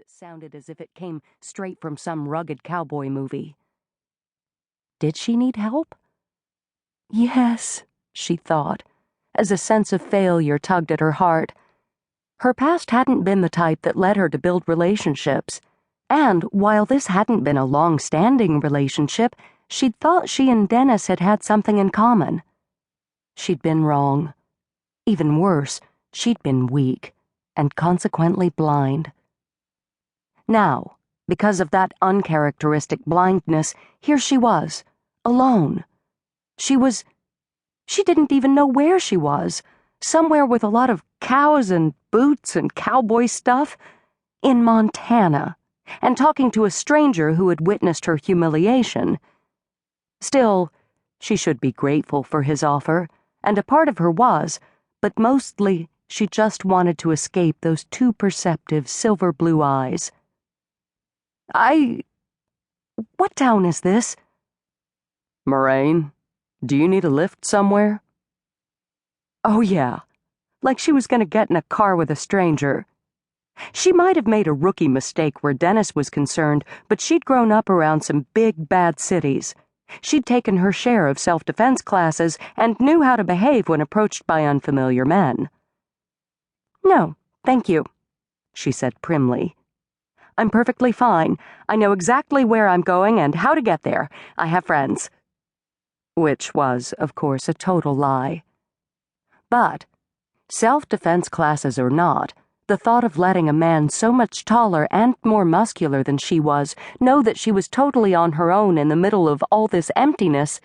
that sounded as if it came straight from some rugged cowboy movie. Did she need help? Yes, she thought, as a sense of failure tugged at her heart. Her past hadn't been the type that led her to build relationships, and while this hadn't been a long-standing relationship, she'd thought she and Dennis had had something in common. She'd been wrong. Even worse, she'd been weak, and consequently blind. Now, because of that uncharacteristic blindness, here she was, alone. She didn't even know where she was, somewhere with a lot of cows and boots and cowboy stuff, in Montana, and talking to a stranger who had witnessed her humiliation. Still, she should be grateful for his offer, and a part of her was, but mostly she just wanted to escape those too perceptive silver blue eyes. What town is this? Moraine, do you need a lift somewhere? Oh, yeah. Like she was going to get in a car with a stranger. She might have made a rookie mistake where Dennis was concerned, but she'd grown up around some big, bad cities. She'd taken her share of self-defense classes and knew how to behave when approached by unfamiliar men. No, thank you, she said primly. I'm perfectly fine. I know exactly where I'm going and how to get there. I have friends. Which was, of course, a total lie. But, self-defense classes or not, the thought of letting a man so much taller and more muscular than she was know that she was totally on her own in the middle of all this emptiness,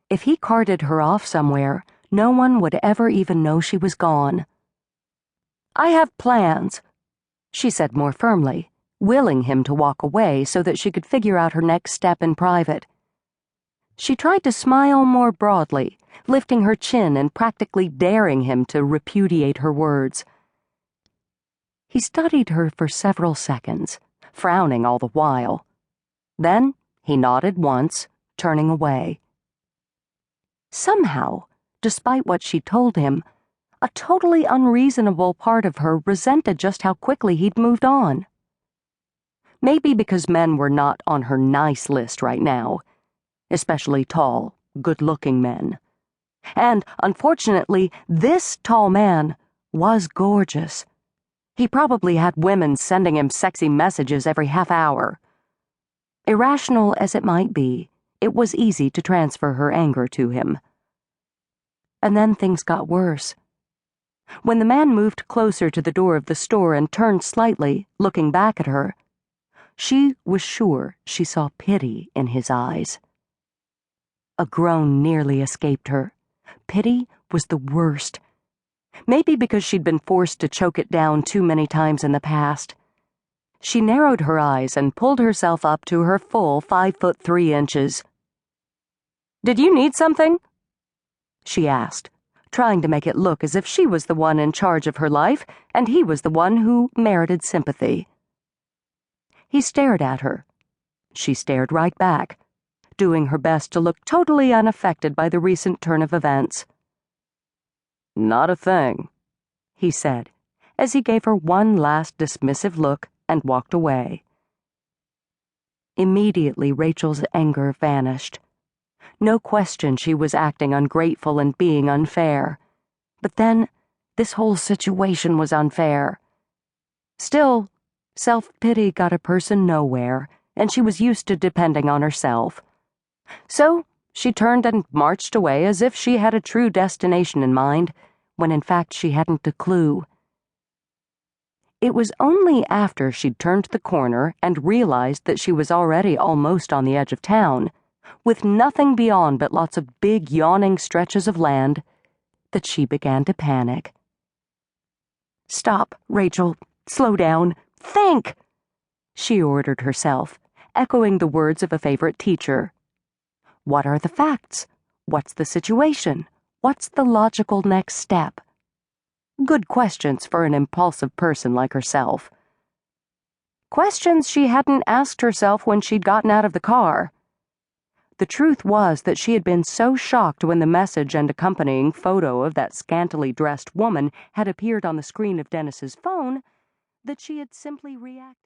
if he carted her off somewhere, no one would ever even know she was gone. I have plans, she said more firmly, willing him to walk away so that she could figure out her next step in private. She tried to smile more broadly, lifting her chin and practically daring him to repudiate her words. He studied her for several seconds, frowning all the while. Then he nodded once, turning away. Somehow, despite what she told him, a totally unreasonable part of her resented just how quickly he'd moved on. Maybe because men were not on her nice list right now, especially tall, good-looking men. And, unfortunately, this tall man was gorgeous. He probably had women sending him sexy messages every half hour. Irrational as it might be, it was easy to transfer her anger to him. And then things got worse. When the man moved closer to the door of the store and turned slightly, looking back at her, she was sure she saw pity in his eyes. A groan nearly escaped her. Pity was the worst. Maybe because she'd been forced to choke it down too many times in the past. She narrowed her eyes and pulled herself up to her full 5'3". "Did you need something?" she asked, trying to make it look as if she was the one in charge of her life and he was the one who merited sympathy. He stared at her. She stared right back, doing her best to look totally unaffected by the recent turn of events. Not a thing, he said, as he gave her one last dismissive look and walked away. Immediately, Rachel's anger vanished. No question she was acting ungrateful and being unfair. But then, this whole situation was unfair. Still, self-pity got a person nowhere, and she was used to depending on herself. So, she turned and marched away as if she had a true destination in mind, when in fact she hadn't a clue. It was only after she'd turned the corner and realized that she was already almost on the edge of town, with nothing beyond but lots of big yawning stretches of land, that she began to panic. "Stop, Rachel. Slow down. Think!" she ordered herself, echoing the words of a favorite teacher. What are the facts? What's the situation? What's the logical next step? Good questions for an impulsive person like herself. Questions she hadn't asked herself when she'd gotten out of the car. The truth was that she had been so shocked when the message and accompanying photo of that scantily dressed woman had appeared on the screen of Dennis's phone that she had simply reacted.